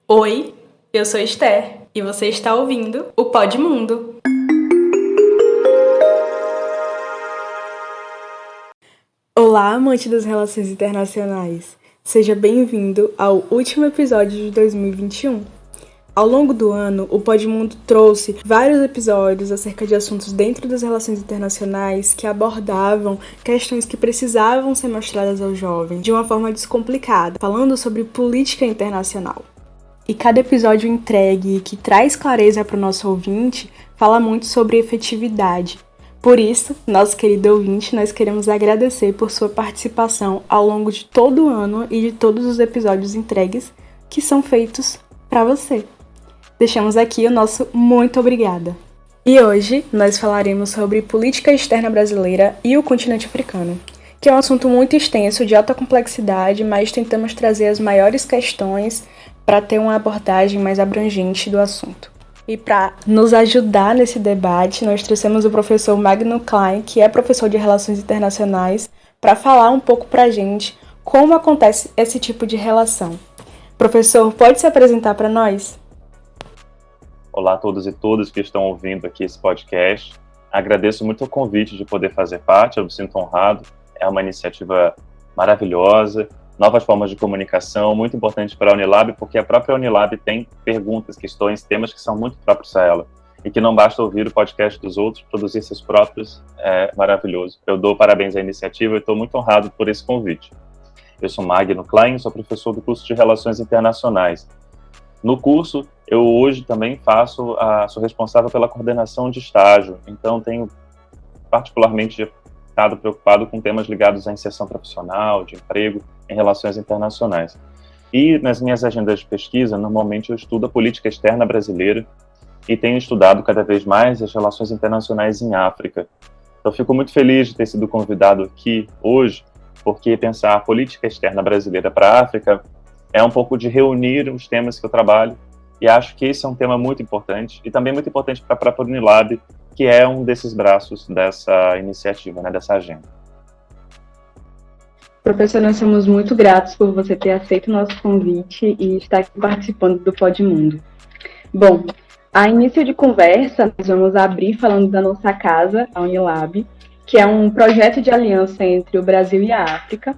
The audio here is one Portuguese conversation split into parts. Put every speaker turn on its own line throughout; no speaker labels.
Oi, eu sou Esther e você está ouvindo o Pod Mundo. Olá, amante das relações internacionais. Seja bem-vindo ao último episódio de 2021. Ao longo do ano, o Pod Mundo trouxe vários episódios acerca de assuntos dentro das relações internacionais que abordavam questões que precisavam ser mostradas aos jovens de uma forma descomplicada, falando sobre política internacional. E cada episódio entregue que traz clareza para o nosso ouvinte fala muito sobre efetividade. Por isso, nosso querido ouvinte, nós queremos agradecer por sua participação ao longo de todo o ano e de todos os episódios entregues que são feitos para você. Deixamos aqui o nosso muito obrigada. E hoje nós falaremos sobre política externa brasileira e o continente africano, que é um assunto muito extenso, de alta complexidade, mas tentamos trazer as maiores questões para ter uma abordagem mais abrangente do assunto. E para nos ajudar nesse debate, nós trouxemos o professor Magno Klein, que é professor de Relações Internacionais, para falar um pouco para a gente como acontece esse tipo de relação. Professor, pode se apresentar para nós?
Olá a todos e todas que estão ouvindo aqui esse podcast. Agradeço muito o convite de poder fazer parte, eu me sinto honrado. É uma iniciativa maravilhosa, novas formas de comunicação, muito importante para a Unilab, porque a própria Unilab tem perguntas, questões, temas que são muito próprios a ela, e que não basta ouvir o podcast dos outros, produzir seus próprios, é maravilhoso. Eu dou parabéns à iniciativa e estou muito honrado por esse convite. Eu sou Magno Klein, sou professor do curso de Relações Internacionais. No curso, eu hoje também sou responsável pela coordenação de estágio, então tenho particularmente estado preocupado com temas ligados à inserção profissional, de emprego, em relações internacionais. E nas minhas agendas de pesquisa, normalmente eu estudo a política externa brasileira e tenho estudado cada vez mais as relações internacionais em África. Então, fico muito feliz de ter sido convidado aqui hoje, porque pensar a política externa brasileira para a África é um pouco de reunir os temas que eu trabalho, e acho que esse é um tema muito importante, e também muito importante para a própria Unilab, que é um desses braços dessa iniciativa, dessa agenda.
Professor, nós somos muito gratos por você ter aceito o nosso convite e estar aqui participando do Pod Mundo. Bom, a início de conversa, nós vamos abrir falando da nossa casa, a Unilab, que é um projeto de aliança entre o Brasil e a África.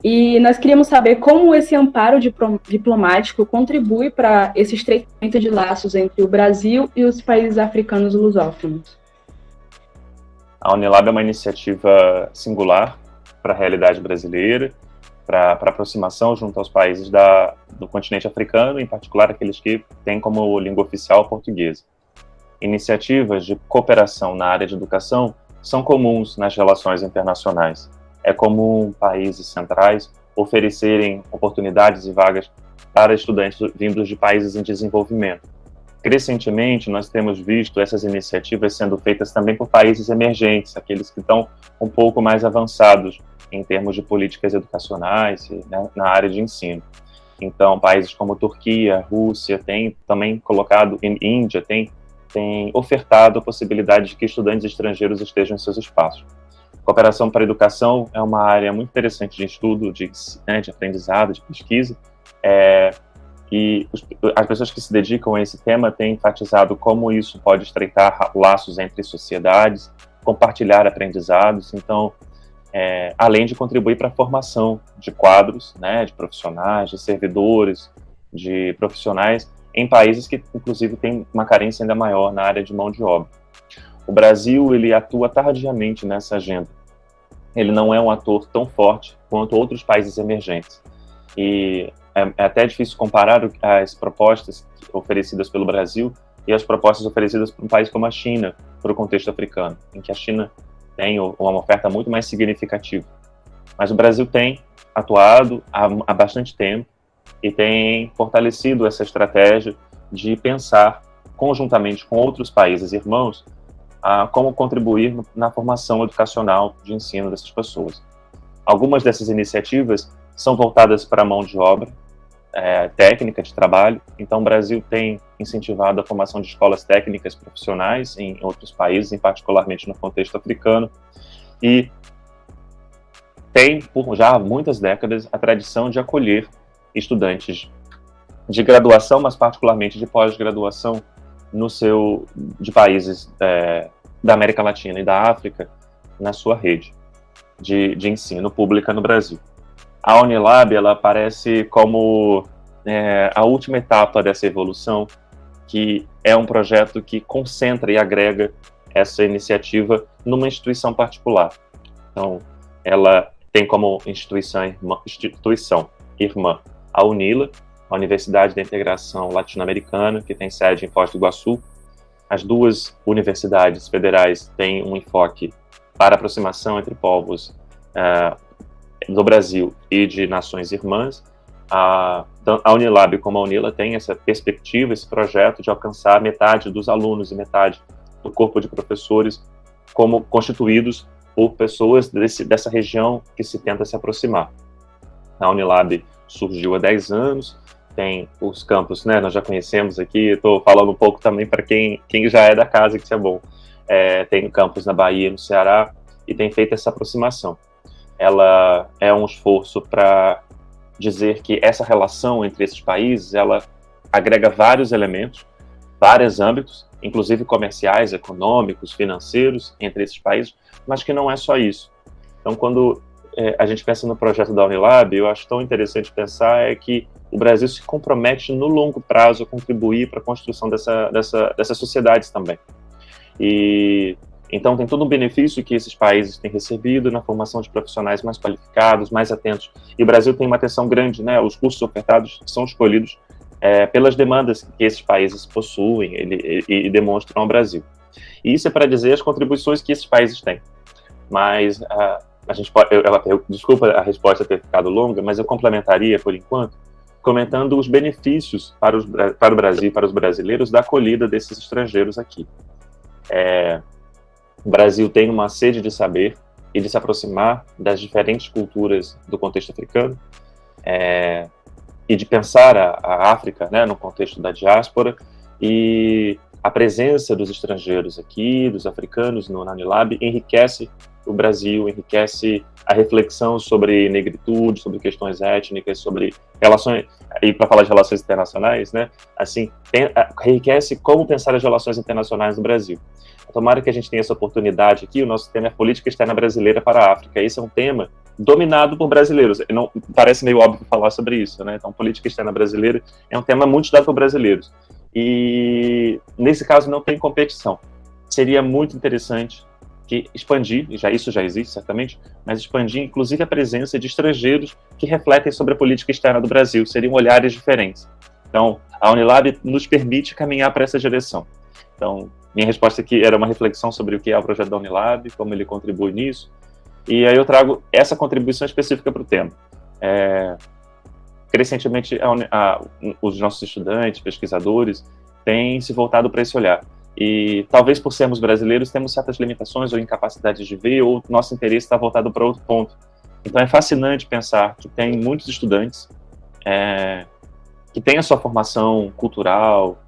E nós queríamos saber como esse amparo diplomático contribui para esse estreitamento de laços entre o Brasil e os países africanos lusófonos.
A Unilab é uma iniciativa singular para a realidade brasileira, para aproximação junto aos países do continente africano, em particular aqueles que têm como língua oficial portuguesa. Iniciativas de cooperação na área de educação são comuns nas relações internacionais. É comum países centrais oferecerem oportunidades e vagas para estudantes vindos de países em desenvolvimento. Crescentemente, nós temos visto essas iniciativas sendo feitas também por países emergentes, aqueles que estão um pouco mais avançados em termos de políticas educacionais, na área de ensino. Então, países como Turquia, Rússia, têm também colocado, Índia, têm ofertado a possibilidade de que estudantes estrangeiros estejam em seus espaços. Cooperação para a educação é uma área muito interessante de estudo, de aprendizado, de pesquisa, e as pessoas que se dedicam a esse tema têm enfatizado como isso pode estreitar laços entre sociedades, compartilhar aprendizados, então, além de contribuir para a formação de quadros, de profissionais, de servidores, de profissionais em países que, inclusive, têm uma carência ainda maior na área de mão de obra. O Brasil, ele atua tardiamente nessa agenda. Ele não é um ator tão forte quanto outros países emergentes. E é até difícil comparar as propostas oferecidas pelo Brasil e as propostas oferecidas por um país como a China, para o contexto africano, em que a China tem uma oferta muito mais significativa. Mas o Brasil tem atuado há bastante tempo e tem fortalecido essa estratégia de pensar conjuntamente com outros países irmãos a como contribuir na formação educacional de ensino dessas pessoas. Algumas dessas iniciativas são voltadas para a mão de obra, técnica de trabalho. Então, o Brasil tem incentivado a formação de escolas técnicas profissionais em outros países, particularmente no contexto africano, e tem, por já há muitas décadas, a tradição de acolher estudantes de graduação, mas particularmente de pós-graduação de países da América Latina e da África na sua rede de ensino pública no Brasil. A Unilab, ela aparece como a última etapa dessa evolução, que é um projeto que concentra e agrega essa iniciativa numa instituição particular. Então, ela tem como instituição irmã a UNILA, a Universidade da Integração Latino-Americana, que tem sede em Foz do Iguaçu. As duas universidades federais têm um enfoque para aproximação entre povos do Brasil e de nações irmãs. Tanto a Unilab como a UNILA têm essa perspectiva, esse projeto de alcançar metade dos alunos e metade do corpo de professores como constituídos por pessoas dessa região que se tenta se aproximar. A Unilab surgiu há 10 anos, tem os campos, né, nós já conhecemos aqui, estou falando um pouco também para quem já é da casa, que isso é bom. Tem campos na Bahia, no Ceará, e tem feito essa aproximação. Ela é um esforço para dizer que essa relação entre esses países, ela agrega vários elementos, vários âmbitos, inclusive comerciais, econômicos, financeiros, entre esses países, mas que não é só isso. Então, quando a gente pensa no projeto da Unilab, eu acho tão interessante pensar que o Brasil se compromete no longo prazo a contribuir para a construção dessas sociedades também. E então tem todo um benefício que esses países têm recebido na formação de profissionais mais qualificados, mais atentos. E o Brasil tem uma atenção grande, né? Os cursos ofertados são escolhidos pelas demandas que esses países possuem e demonstram ao Brasil. E isso é para dizer as contribuições que esses países têm. Mas a gente pode, desculpa a resposta ter ficado longa, mas eu complementaria, por enquanto, comentando os benefícios para o Brasil e para os brasileiros da acolhida desses estrangeiros aqui. O Brasil tem uma sede de saber e de se aproximar das diferentes culturas do contexto africano e de pensar a África, né, no contexto da diáspora, e a presença dos estrangeiros aqui, dos africanos na Unilab, enriquece o Brasil, enriquece a reflexão sobre negritude, sobre questões étnicas, sobre relações, e para falar de relações internacionais, né, assim, enriquece como pensar as relações internacionais no Brasil. Tomara que a gente tenha essa oportunidade aqui. O nosso tema é política externa brasileira para a África. Esse é um tema dominado por brasileiros. Não, parece meio óbvio falar sobre isso, né? Então, política externa brasileira é um tema muito estudado por brasileiros. E, nesse caso, não tem competição. Seria muito interessante que expandir, isso já existe certamente, mas expandir inclusive a presença de estrangeiros que refletem sobre a política externa do Brasil. Seriam olhares diferentes. Então, a Unilab nos permite caminhar para essa direção. Então, minha resposta aqui era uma reflexão sobre o que é o projeto da Unilab, como ele contribui nisso, e aí eu trago essa contribuição específica para o tema. Crescentemente, os nossos estudantes, pesquisadores, têm se voltado para esse olhar. E talvez por sermos brasileiros, temos certas limitações ou incapacidades de ver, ou nosso interesse está voltado para outro ponto. Então é fascinante pensar que tem muitos estudantes que têm a sua formação cultural,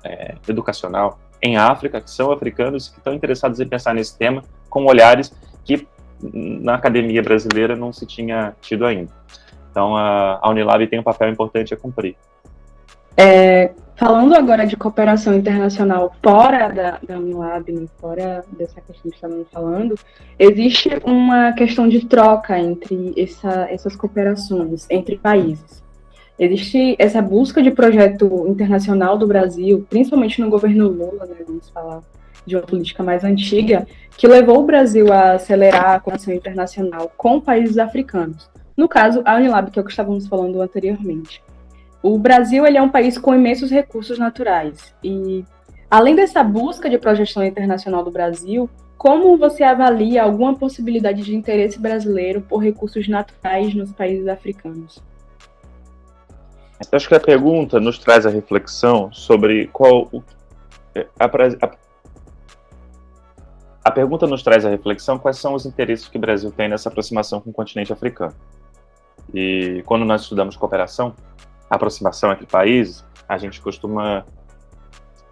educacional, em África, que são africanos e que estão interessados em pensar nesse tema com olhares que na academia brasileira não se tinha tido ainda. Então, a Unilab tem um papel importante a cumprir.
Falando agora de cooperação internacional fora da Unilab, fora dessa questão que estamos falando, existe uma questão de troca entre essas cooperações entre países. Existe essa busca de projeto internacional do Brasil, principalmente no governo Lula, né, vamos falar de uma política mais antiga, que levou o Brasil a acelerar a cooperação internacional com países africanos. No caso, a Unilab, que é o que estávamos falando anteriormente. O Brasil ele é um país com imensos recursos naturais. E, além dessa busca de projeção internacional do Brasil, como você avalia alguma possibilidade de interesse brasileiro por recursos naturais nos países africanos?
Eu acho que a pergunta nos traz a reflexão sobre a pergunta nos traz a reflexão quais são os interesses que o Brasil tem nessa aproximação com o continente africano. E quando nós estudamos cooperação, aproximação entre países, a gente costuma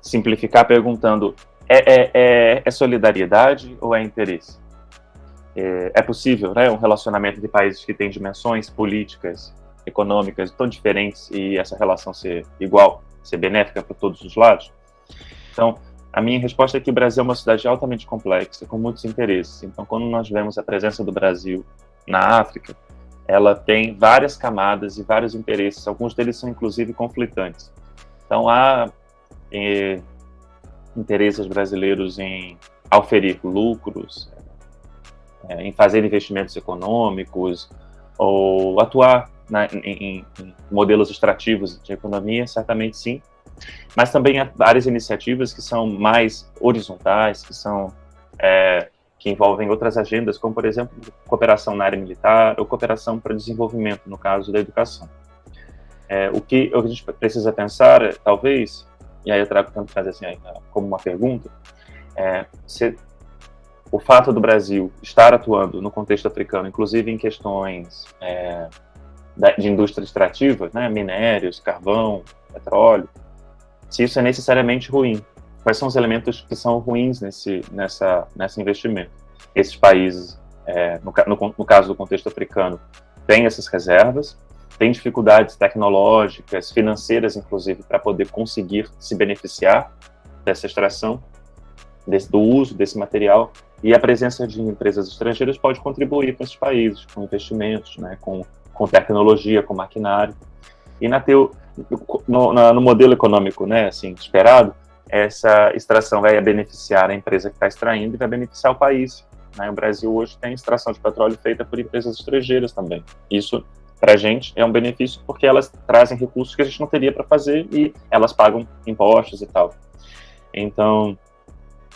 simplificar perguntando: é solidariedade ou é interesse? É possível, né, um relacionamento de países que têm dimensões políticas econômicas tão diferentes e essa relação ser igual, ser benéfica para todos os lados? Então, a minha resposta é que o Brasil é uma cidade altamente complexa, com muitos interesses. Então, quando nós vemos a presença do Brasil na África, ela tem várias camadas e vários interesses, alguns deles são inclusive conflitantes. Então, há interesses brasileiros em auferir lucros, em fazer investimentos econômicos, ou atuar em modelos extrativos de economia, certamente sim. Mas também há várias iniciativas que são mais horizontais, que envolvem outras agendas, como, por exemplo, cooperação na área militar ou cooperação para desenvolvimento, no caso da educação. O que a gente precisa pensar, talvez, e aí eu tento fazer assim, como uma pergunta, se o fato do Brasil estar atuando no contexto africano, inclusive em questões de indústria extrativa, né, minérios, carvão, petróleo, se isso é necessariamente ruim. Quais são os elementos que são ruins nesse investimento? Esses países, no caso do contexto africano, têm essas reservas, têm dificuldades tecnológicas, financeiras, inclusive, para poder conseguir se beneficiar dessa extração, do uso desse material, e a presença de empresas estrangeiras pode contribuir com esses países, com investimentos, né, com tecnologia, com maquinário. E no modelo econômico, né, assim, esperado, essa extração vai beneficiar a empresa que está extraindo e vai beneficiar o país, né? O Brasil hoje tem extração de petróleo feita por empresas estrangeiras também. Isso, para a gente, é um benefício porque elas trazem recursos que a gente não teria para fazer e elas pagam impostos e tal. Então,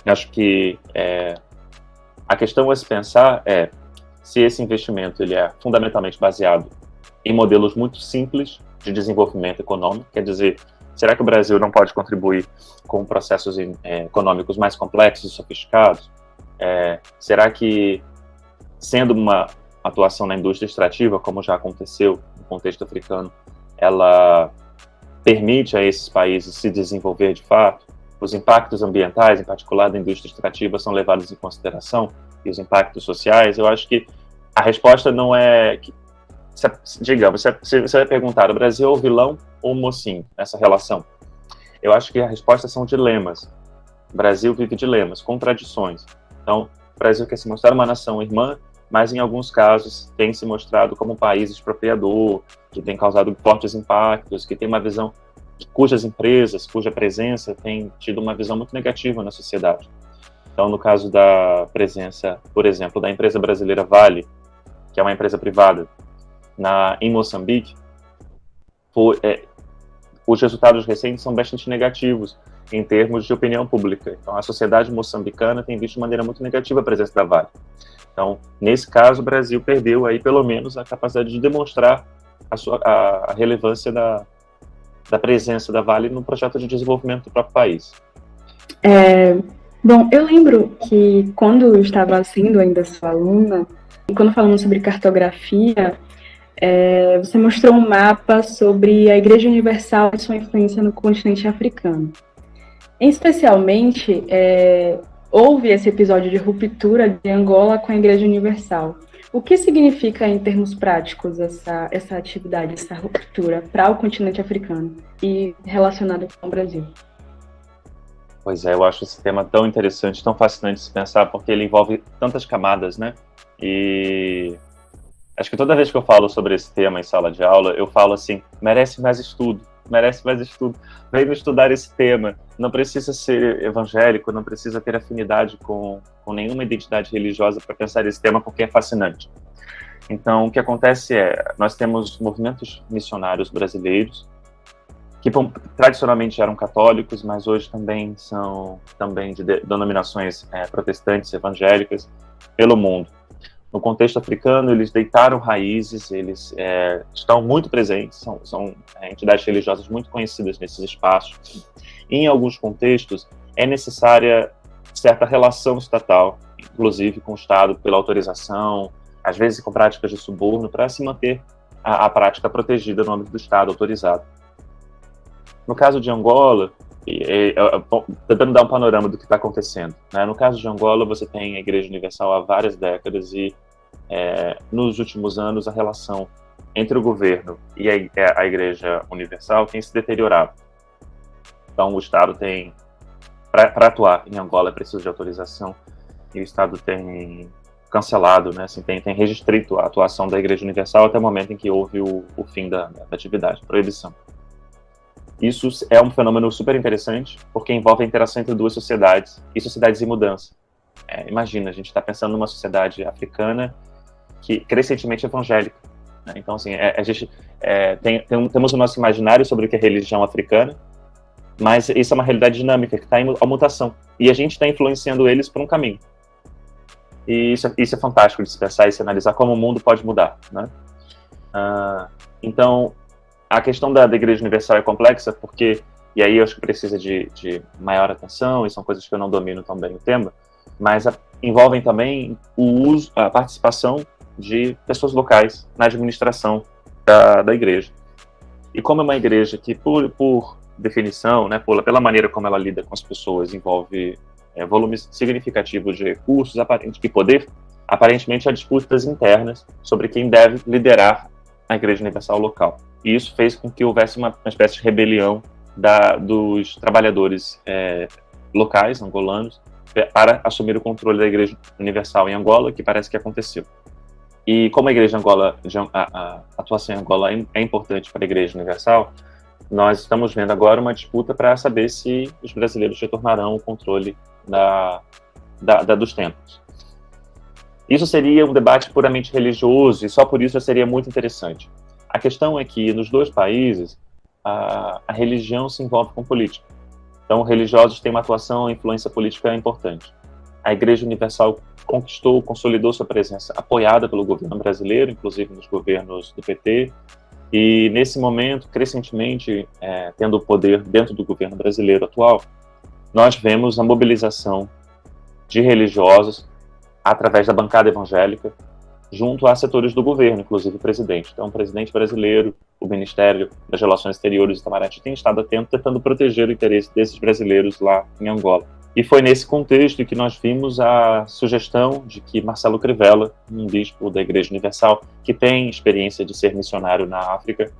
acho que a questão a se pensar é se esse investimento ele é fundamentalmente baseado em modelos muito simples de desenvolvimento econômico, quer dizer, será que o Brasil não pode contribuir com processos econômicos mais complexos e sofisticados? Será que, sendo uma atuação na indústria extrativa, como já aconteceu no contexto africano, ela permite a esses países se desenvolver de fato? Os impactos ambientais, em particular da indústria extrativa, são levados em consideração? E os impactos sociais? Eu acho que a resposta não é... Digamos, você vai perguntar, o Brasil é o vilão ou o mocinho nessa relação? Eu acho que a resposta são dilemas. O Brasil vive dilemas, contradições. Então, o Brasil quer se mostrar uma nação irmã, mas em alguns casos tem se mostrado como um país expropriador, que tem causado fortes impactos, que tem uma visão cujas empresas, cuja presença tem tido uma visão muito negativa na sociedade. Então, no caso da presença, por exemplo, da empresa brasileira Vale, que é uma empresa privada, em Moçambique, os resultados recentes são bastante negativos em termos de opinião pública. Então, a sociedade moçambicana tem visto de maneira muito negativa a presença da Vale. Então, nesse caso, o Brasil perdeu aí, pelo menos, a capacidade de demonstrar a relevância da presença da Vale no projeto de desenvolvimento do próprio país.
Bom, eu lembro que quando eu estava sendo ainda sua aluna, e quando falamos sobre cartografia, você mostrou um mapa sobre a Igreja Universal e sua influência no continente africano. Especialmente, houve esse episódio de ruptura de Angola com a Igreja Universal. O que significa, em termos práticos, essa atividade, essa ruptura para o continente africano e relacionado com o Brasil?
Pois eu acho esse tema tão interessante, tão fascinante de se pensar, porque ele envolve tantas camadas, né? E acho que toda vez que eu falo sobre esse tema em sala de aula, eu falo assim, merece mais estudo, venham estudar esse tema, não precisa ser evangélico, não precisa ter afinidade com nenhuma identidade religiosa para pensar esse tema, porque é fascinante. Então, o que acontece nós temos movimentos missionários brasileiros, que tradicionalmente eram católicos, mas hoje também são de denominações protestantes, evangélicas, pelo mundo. No contexto africano, eles deitaram raízes, eles estão muito presentes, são entidades religiosas muito conhecidas nesses espaços. E, em alguns contextos, é necessária certa relação estatal, inclusive com o Estado, pela autorização, às vezes com práticas de suborno, para se manter a prática protegida no âmbito do Estado autorizado. No caso de Angola, tentando dar um panorama do que está acontecendo, né? No caso de Angola, você tem a Igreja Universal há várias décadas e, nos últimos anos, a relação entre o governo e a Igreja Universal tem se deteriorado. Então, o Estado tem, para atuar em Angola, é preciso de autorização, e o Estado tem cancelado, né, assim, tem restrito a atuação da Igreja Universal até o momento em que houve o fim da atividade, proibição. Isso é um fenômeno super interessante, porque envolve a interação entre duas sociedades, e sociedades em mudança. Imagina, a gente está pensando numa sociedade africana que crescentemente evangélica. Né? Então, assim, a gente temos o nosso imaginário sobre o que é religião africana, mas isso é uma realidade dinâmica que está em mutação. E a gente está influenciando eles por um caminho. E isso é fantástico de se pensar e se analisar como o mundo pode mudar. Né? Então, a questão da Igreja Universal é complexa porque, e aí eu acho que precisa de maior atenção, e são coisas que eu não domino tão bem o tema, mas envolvem também o uso, a participação de pessoas locais na administração da igreja. E como é uma igreja que, por definição, né, pela maneira como ela lida com as pessoas, envolve volumes significativos de recursos e poder, aparentemente há disputas internas sobre quem deve liderar a Igreja Universal local. E isso fez com que houvesse uma espécie de rebelião dos trabalhadores locais, angolanos, para assumir o controle da Igreja Universal em Angola, que parece que aconteceu. E como a atuação em Angola é importante para a Igreja Universal, nós estamos vendo agora uma disputa para saber se os brasileiros retornarão o controle dos templos. Isso seria um debate puramente religioso, e só por isso já seria muito interessante. A questão é que, nos dois países, a religião se envolve com política. Então, religiosos têm uma atuação e influência política importante. A Igreja Universal consolidou sua presença apoiada pelo governo brasileiro, inclusive nos governos do PT, e nesse momento, crescentemente, tendo o poder dentro do governo brasileiro atual, nós vemos a mobilização de religiosos através da bancada evangélica, junto a setores do governo, inclusive o presidente. Então, o presidente brasileiro, o Ministério das Relações Exteriores de Itamaraty tem estado atento, tentando proteger o interesse desses brasileiros lá em Angola. E foi nesse contexto que nós vimos a sugestão de que Marcelo Crivella, um bispo da Igreja Universal, que tem experiência de ser missionário na África,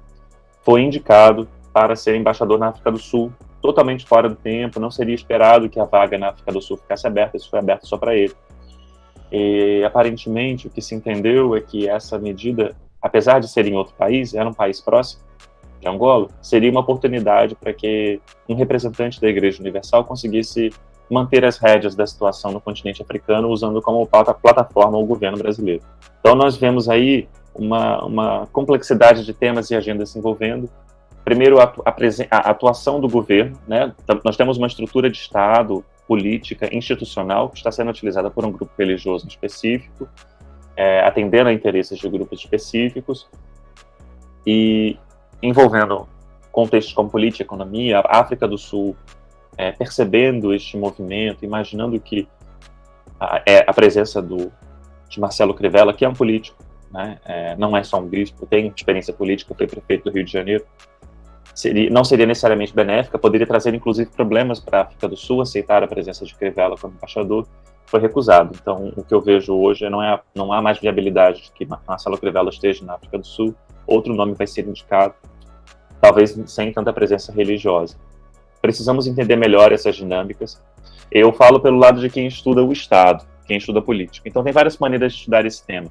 foi indicado para ser embaixador na África do Sul, totalmente fora do tempo, não seria esperado que a vaga na África do Sul ficasse aberta, isso foi aberto só para ele. E, aparentemente, o que se entendeu é que essa medida, apesar de ser em outro país, era um país próximo de Angola, seria uma oportunidade para que um representante da Igreja Universal conseguisse manter as rédeas da situação no continente africano, usando como plataforma o governo brasileiro. Então, nós vemos aí uma complexidade de temas e agendas se envolvendo. Primeiro, a atuação do governo, né? Nós temos uma estrutura de Estado, política, institucional, que está sendo utilizada por um grupo religioso específico, atendendo a interesses de grupos específicos, e envolvendo contextos como política, economia, a África do Sul, percebendo este movimento, imaginando que a presença de Marcelo Crivella, que é um político, né? Não é só um bispo, tem experiência política, foi prefeito do Rio de Janeiro, não seria necessariamente benéfica, poderia trazer inclusive problemas para a África do Sul. Aceitar a presença de Crivella como embaixador foi recusado. Então, o que eu vejo hoje não há mais viabilidade de que Marcelo Crivella esteja na África do Sul. Outro nome vai ser indicado, talvez sem tanta presença religiosa. Precisamos entender melhor essas dinâmicas. Eu falo pelo lado de quem estuda o Estado, quem estuda política. Então, tem várias maneiras de estudar esse tema.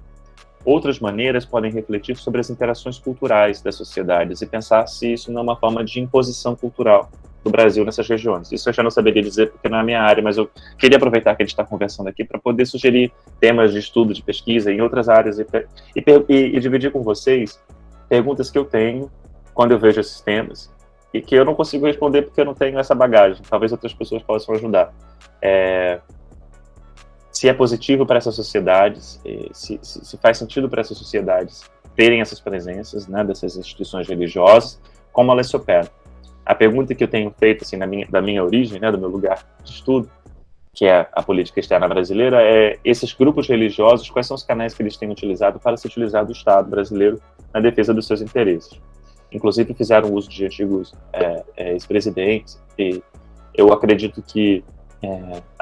Outras maneiras podem refletir sobre as interações culturais das sociedades e pensar se isso não é uma forma de imposição cultural do Brasil nessas regiões. Isso eu já não saberia dizer porque não é a minha área, mas eu queria aproveitar que a gente está conversando aqui para poder sugerir temas de estudo, de pesquisa em outras áreas e dividir com vocês perguntas que eu tenho quando eu vejo esses temas e que eu não consigo responder porque eu não tenho essa bagagem. Talvez outras pessoas possam ajudar. Se é positivo para essas sociedades, se faz sentido para essas sociedades terem essas presenças, né, dessas instituições religiosas, como elas se operam. A pergunta que eu tenho feito assim, da minha origem, né, do meu lugar de estudo, que é a política externa brasileira, esses grupos religiosos, quais são os canais que eles têm utilizado para se utilizar do Estado brasileiro na defesa dos seus interesses. Inclusive fizeram uso de antigos ex-presidentes, e eu acredito que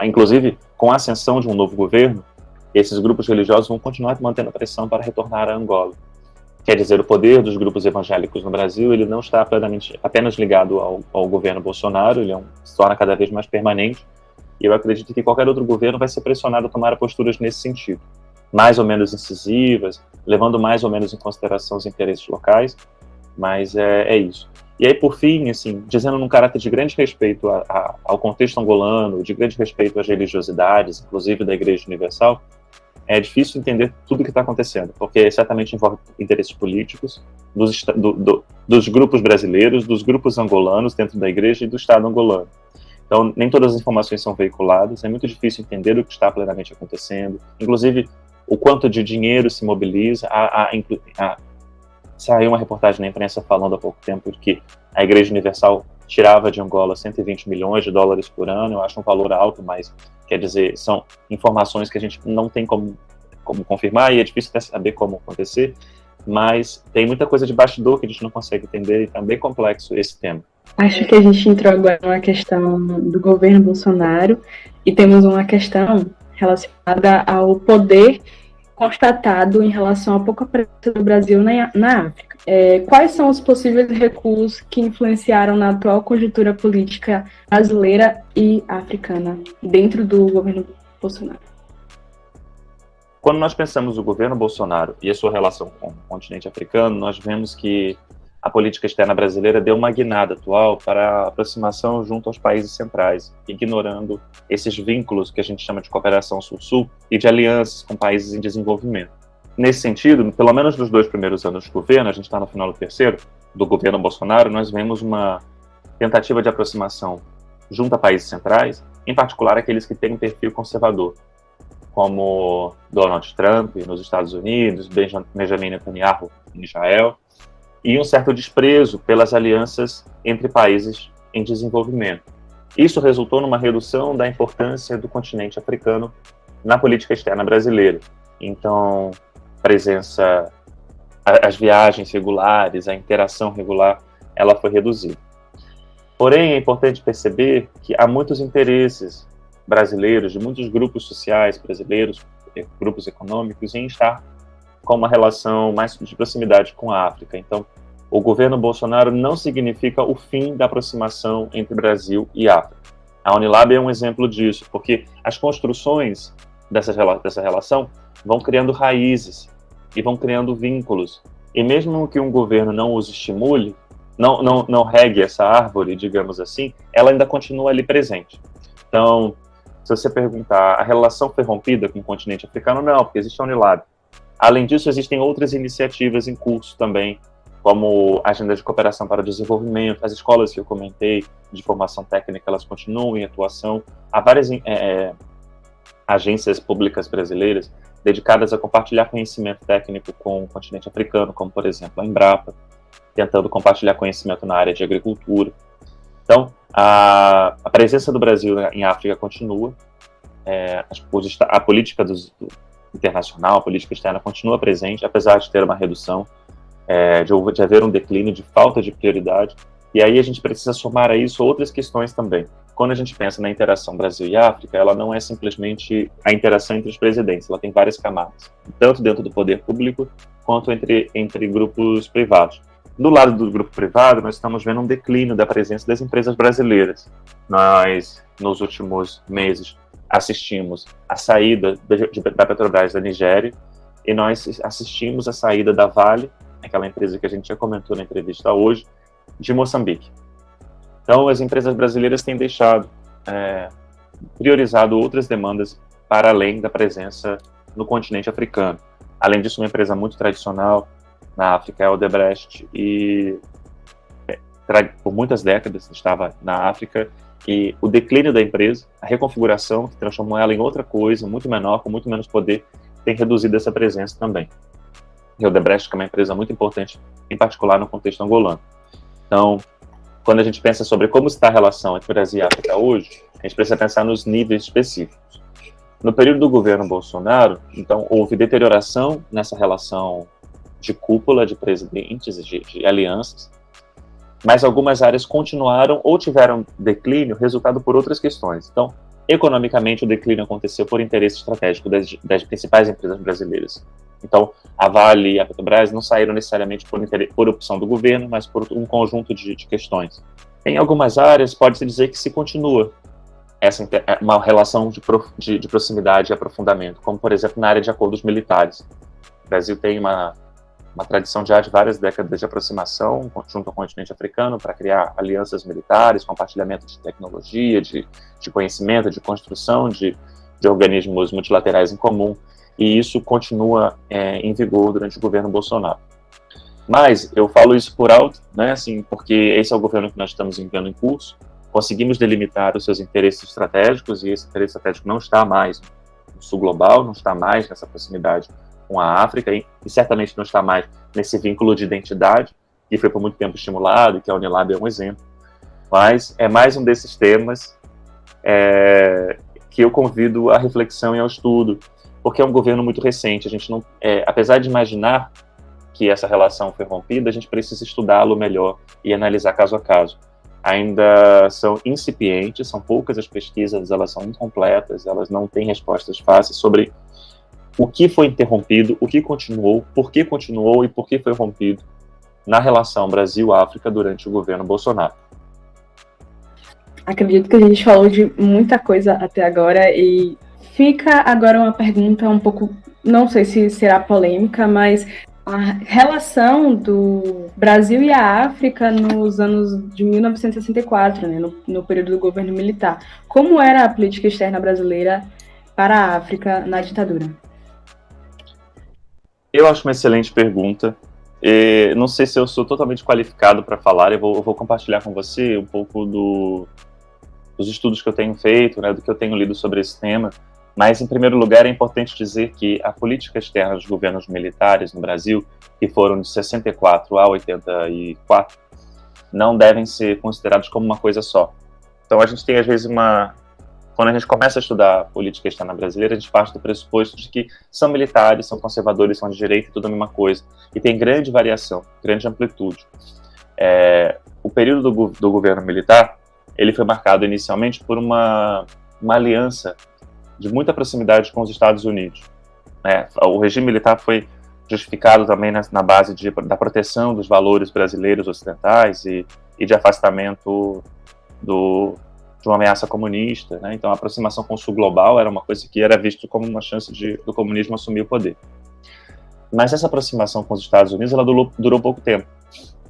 inclusive, com a ascensão de um novo governo, esses grupos religiosos vão continuar mantendo a pressão para retornar a Angola. Quer dizer, o poder dos grupos evangélicos no Brasil, ele não está plenamente, apenas ligado ao governo Bolsonaro, ele se torna cada vez mais permanente, e eu acredito que qualquer outro governo vai ser pressionado a tomar posturas nesse sentido, mais ou menos incisivas, levando mais ou menos em consideração os interesses locais, mas é isso. E aí, por fim, assim, dizendo num caráter de grande respeito ao contexto angolano, de grande respeito às religiosidades, inclusive da Igreja Universal, é difícil entender tudo o que está acontecendo, porque certamente envolve interesses políticos dos grupos brasileiros, dos grupos angolanos dentro da Igreja e do Estado angolano. Então, nem todas as informações são veiculadas, é muito difícil entender o que está plenamente acontecendo, inclusive o quanto de dinheiro se mobiliza. Saiu uma reportagem na imprensa falando há pouco tempo de que a Igreja Universal tirava de Angola 120 milhões de dólares por ano. Eu acho um valor alto, mas quer dizer, são informações que a gente não tem como confirmar e é difícil até saber como acontecer, mas tem muita coisa de bastidor que a gente não consegue entender e tá bem complexo esse tema.
Acho que a gente entrou agora numa questão do governo Bolsonaro e temos uma questão relacionada ao poder constatado em relação à pouca presença do Brasil na África. Quais são os possíveis recuos que influenciaram na atual conjuntura política brasileira e africana dentro do governo Bolsonaro?
Quando nós pensamos o governo Bolsonaro e a sua relação com o continente africano, nós vemos que a política externa brasileira deu uma guinada atual para a aproximação junto aos países centrais, ignorando esses vínculos que a gente chama de cooperação sul-sul e de alianças com países em desenvolvimento. Nesse sentido, pelo menos nos 2 primeiros anos de governo, a gente está no final do terceiro, do governo Bolsonaro, nós vemos uma tentativa de aproximação junto a países centrais, em particular aqueles que têm um perfil conservador, como Donald Trump nos Estados Unidos, Benjamin Netanyahu em Israel, e um certo desprezo pelas alianças entre países em desenvolvimento. Isso resultou numa redução da importância do continente africano na política externa brasileira. Então, as viagens regulares, a interação regular, ela foi reduzida. Porém, é importante perceber que há muitos interesses brasileiros, de muitos grupos sociais brasileiros, grupos econômicos, em estar com uma relação mais de proximidade com a África. Então, o governo Bolsonaro não significa o fim da aproximação entre Brasil e África. A Unilab é um exemplo disso, porque as construções dessa relação vão criando raízes e vão criando vínculos. E mesmo que um governo não os estimule, não regue essa árvore, digamos assim, ela ainda continua ali presente. Então, se você perguntar, a relação foi rompida com o continente africano? Não, porque existe a Unilab. Além disso, existem outras iniciativas em curso também, como a Agenda de Cooperação para o Desenvolvimento, as escolas que eu comentei de formação técnica, elas continuam em atuação. Há várias agências públicas brasileiras dedicadas a compartilhar conhecimento técnico com o continente africano, como, por exemplo, a Embrapa, tentando compartilhar conhecimento na área de agricultura. Então, a presença do Brasil em África continua, a política internacional, a política externa continua presente, apesar de ter uma redução, de haver um declínio, de falta de prioridade, e aí a gente precisa somar a isso outras questões também. Quando a gente pensa na interação Brasil e África, ela não é simplesmente a interação entre os presidentes, ela tem várias camadas, tanto dentro do poder público, quanto entre grupos privados. Do lado do grupo privado, nós estamos vendo um declínio da presença das empresas brasileiras. Nós, nos últimos meses, assistimos à saída da Petrobras da Nigéria, e nós assistimos à saída da Vale, aquela empresa que a gente já comentou na entrevista hoje, de Moçambique. Então, as empresas brasileiras têm priorizado outras demandas para além da presença no continente africano. Além disso, uma empresa muito tradicional na África é a Odebrecht, e por muitas décadas estava na África, e o declínio da empresa, a reconfiguração, que transformou ela em outra coisa, muito menor, com muito menos poder, tem reduzido essa presença também. E a Odebrecht, que é uma empresa muito importante, em particular no contexto angolano. Então, quando a gente pensa sobre como está a relação entre Brasil e África hoje, a gente precisa pensar nos níveis específicos. No período do governo Bolsonaro, então, houve deterioração nessa relação de cúpula de presidentes, de alianças, mas algumas áreas continuaram ou tiveram declínio resultado por outras questões. Então, economicamente, o declínio aconteceu por interesse estratégico das principais empresas brasileiras Então, a Vale e a Petrobras não saíram necessariamente por opção do governo, mas por um conjunto de questões. Em algumas áreas, pode-se dizer que se continua uma relação de proximidade e aprofundamento, como, por exemplo, na área de acordos militares. O Brasil tem uma tradição já de várias décadas de aproximação junto ao continente africano para criar alianças militares, compartilhamento de tecnologia, de conhecimento, de construção de organismos multilaterais em comum, e isso continua em vigor durante o governo Bolsonaro. Mas eu falo isso por alto, né, assim, porque esse é o governo que nós estamos enviando em curso. Conseguimos delimitar os seus interesses estratégicos, e esse interesse estratégico não está mais no sul global, não está mais nessa proximidade com a África, e certamente não está mais nesse vínculo de identidade, que foi por muito tempo estimulado, e que a Unilab é um exemplo. Mas é mais um desses temas que eu convido à reflexão e ao estudo, porque é um governo muito recente. A gente não, apesar de imaginar que essa relação foi rompida, a gente precisa estudá-lo melhor e analisar caso a caso. Ainda são incipientes, são poucas as pesquisas, elas são incompletas, elas não têm respostas fáceis sobre o que foi interrompido, o que continuou, por que continuou e por que foi rompido na relação Brasil-África durante o governo Bolsonaro.
Acredito que a gente falou de muita coisa até agora e fica agora uma pergunta um pouco, não sei se será polêmica, mas a relação do Brasil e a África nos anos de 1964, né, no período do governo militar. Como era a política externa brasileira para a África na ditadura?
Eu acho uma excelente pergunta. Não sei se eu sou totalmente qualificado para falar, eu vou compartilhar com você um pouco dos estudos que eu tenho feito, né, do que eu tenho lido sobre esse tema. Mas, em primeiro lugar, é importante dizer que a política externa dos governos militares no Brasil, que foram de 64 a 84, não devem ser considerados como uma coisa só. Então, a gente tem, às vezes, quando a gente começa a estudar a política externa brasileira, a gente parte do pressuposto de que são militares, são conservadores, são de direita e tudo a mesma coisa. E tem grande variação, grande amplitude. O período do governo militar, ele foi marcado inicialmente por uma aliança de muita proximidade com os Estados Unidos. O regime militar foi justificado também na base da proteção dos valores brasileiros ocidentais e de afastamento de uma ameaça comunista, né? Então a aproximação com o sul global era uma coisa que era visto como uma chance do comunismo assumir o poder. Mas essa aproximação com os Estados Unidos ela durou pouco tempo.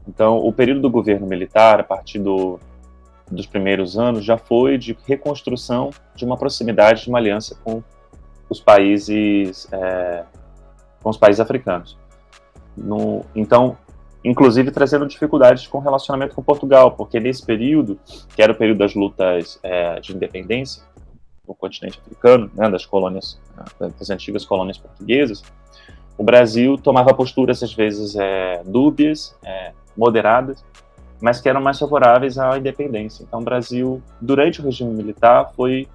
Então o período do governo militar, a partir dos primeiros anos, já foi de reconstrução de uma proximidade, de uma aliança com os países africanos. Então, inclusive trazendo dificuldades com o relacionamento com Portugal, porque nesse período, que era o período das lutas de independência no continente africano, né, das antigas colônias portuguesas, o Brasil tomava posturas, às vezes, dúbias, moderadas, mas que eram mais favoráveis à independência. Então, o Brasil, durante o regime militar, foi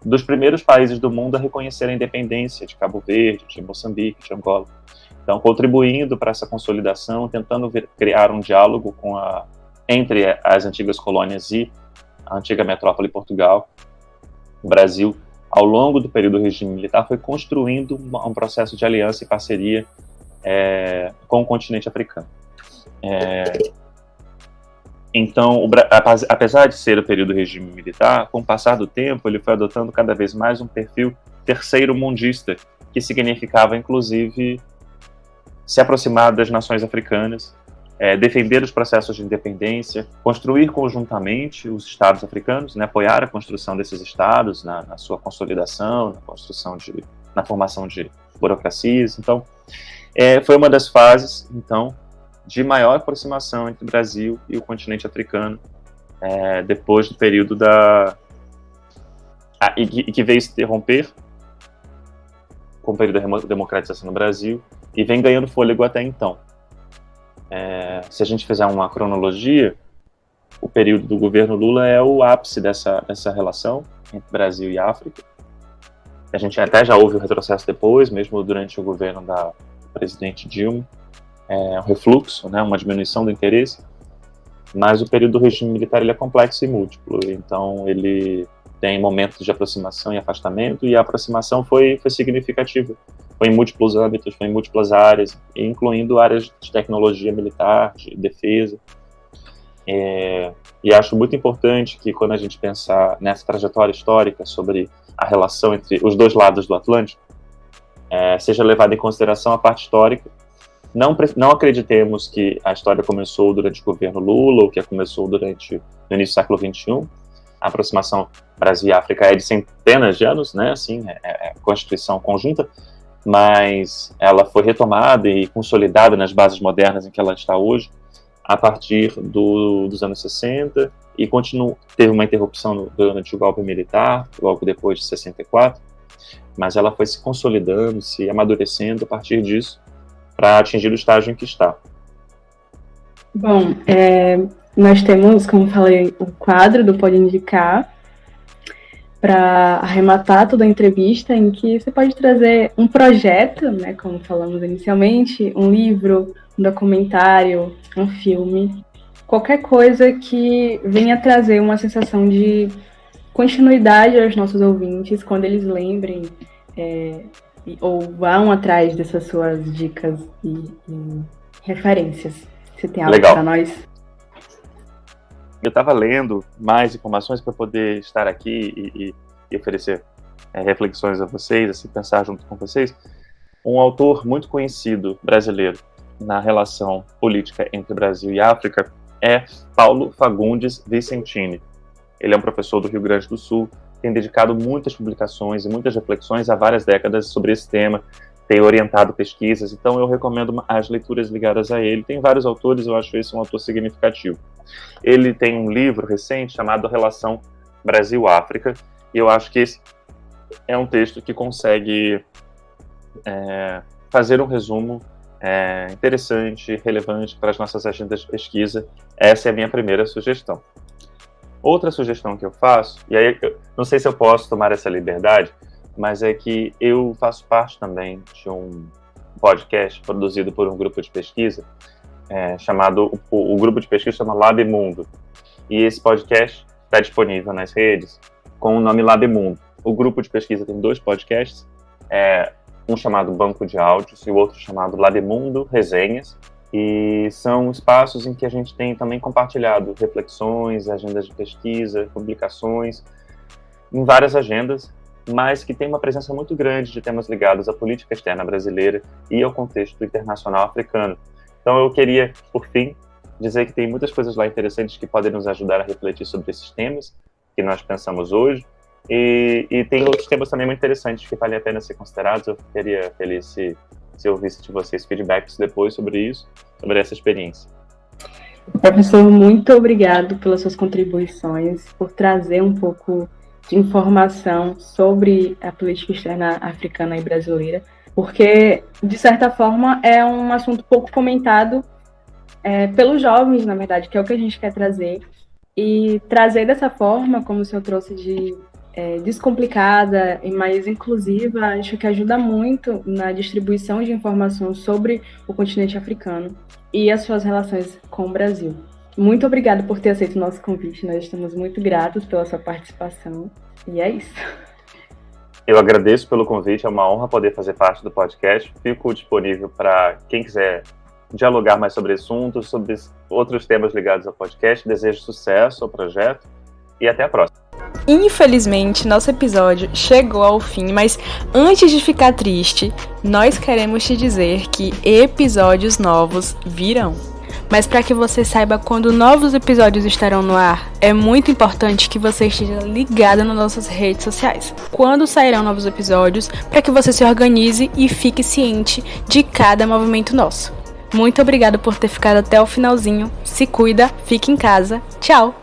dos primeiros países do mundo a reconhecer a independência de Cabo Verde, de Moçambique, de Angola. Então, contribuindo para essa consolidação, tentando criar um diálogo entre as antigas colônias e a antiga metrópole Portugal. O Brasil, ao longo do período do regime militar, foi construindo um processo de aliança e parceria com o continente africano. Então, apesar de ser o período do regime militar, com o passar do tempo, ele foi adotando cada vez mais um perfil terceiro-mundista, que significava, inclusive, se aproximar das nações africanas, defender os processos de independência, construir conjuntamente os estados africanos, né, apoiar a construção desses estados na sua consolidação, na formação de burocracias. Então, foi uma das fases, então, de maior aproximação entre o Brasil e o continente africano, depois do período que veio se interromper com o período da democratização no Brasil e vem ganhando fôlego até então. Se a gente fizer uma cronologia, o período do governo Lula é o ápice dessa relação entre Brasil e África. A gente até já houve o retrocesso depois, mesmo durante o governo da presidente Dilma, um refluxo, né, uma diminuição do interesse, mas o período do regime militar ele é complexo e múltiplo, então ele tem momentos de aproximação e afastamento, e a aproximação foi significativa foi em múltiplos âmbitos, foi em múltiplas áreas, incluindo áreas de tecnologia militar, de defesa. E acho muito importante que quando a gente pensar nessa trajetória histórica sobre a relação entre os dois lados do Atlântico, seja levada em consideração a parte histórica. Não acreditemos que a história começou durante o governo Lula ou que começou no início do século XXI. A aproximação Brasil e África é de centenas de anos, né? Assim, é constituição conjunta, mas ela foi retomada e consolidada nas bases modernas em que ela está hoje, a partir dos anos 60, e teve uma interrupção durante o golpe militar, logo depois de 64, mas ela foi se consolidando, se amadurecendo a partir disso, para atingir o estágio em que está.
Bom, nós temos, como falei, o quadro do Pode Indicar, para arrematar toda a entrevista, em que você pode trazer um projeto, né, como falamos inicialmente, um livro, um documentário, um filme, qualquer coisa que venha trazer uma sensação de continuidade aos nossos ouvintes, quando eles lembrem ou vão atrás dessas suas dicas e referências. Você tem algo para nós?
Eu estava lendo mais informações para poder estar aqui e oferecer reflexões a vocês, assim, pensar junto com vocês. Um autor muito conhecido brasileiro na relação política entre Brasil e África é Paulo Fagundes Vicentini. Ele é um professor do Rio Grande do Sul, tem dedicado muitas publicações e muitas reflexões há várias décadas sobre esse tema, tem orientado pesquisas, então eu recomendo as leituras ligadas a ele. Tem vários autores, eu acho esse um autor significativo. Ele tem um livro recente chamado Relação Brasil-África, e eu acho que esse é um texto que consegue fazer um resumo interessante, relevante para as nossas agendas de pesquisa. Essa é a minha primeira sugestão. Outra sugestão que eu faço, e aí eu não sei se eu posso tomar essa liberdade, mas é que eu faço parte também de um podcast produzido por um grupo de pesquisa chamado, o grupo de pesquisa chama Lab Mundo, e esse podcast está disponível nas redes com o nome Lab Mundo. O grupo de pesquisa tem 2 podcasts, um chamado Banco de Áudios e o outro chamado Lab Mundo Resenhas, e são espaços em que a gente tem também compartilhado reflexões, agendas de pesquisa, publicações, em várias agendas, mas que tem uma presença muito grande de temas ligados à política externa brasileira e ao contexto internacional africano. Então eu queria, por fim, dizer que tem muitas coisas lá interessantes que podem nos ajudar a refletir sobre esses temas que nós pensamos hoje, e tem outros temas também muito interessantes que valem a pena ser considerados. Eu ficaria feliz se eu ouvisse de vocês feedbacks depois sobre isso, sobre essa experiência.
Professor, muito obrigado pelas suas contribuições, por trazer um pouco de informação sobre a política externa africana e brasileira, porque, de certa forma, é um assunto pouco comentado pelos jovens, na verdade, que é o que a gente quer trazer. E trazer dessa forma, como o senhor trouxe, de descomplicada e mais inclusiva, acho que ajuda muito na distribuição de informação sobre o continente africano e as suas relações com o Brasil. Muito obrigada por ter aceito o nosso convite, nós estamos muito gratos pela sua participação, e é isso.
Eu agradeço pelo convite, é uma honra poder fazer parte do podcast, fico disponível para quem quiser dialogar mais sobre assuntos, sobre outros temas ligados ao podcast. Desejo sucesso ao projeto e até a próxima.
Infelizmente, nosso episódio chegou ao fim, mas antes de ficar triste, nós queremos te dizer que episódios novos virão. Mas para que você saiba quando novos episódios estarão no ar, é muito importante que você esteja ligado nas nossas redes sociais. Quando sairão novos episódios, para que você se organize e fique ciente de cada movimento nosso. Muito obrigada por ter ficado até o finalzinho. Se cuida, fique em casa. Tchau!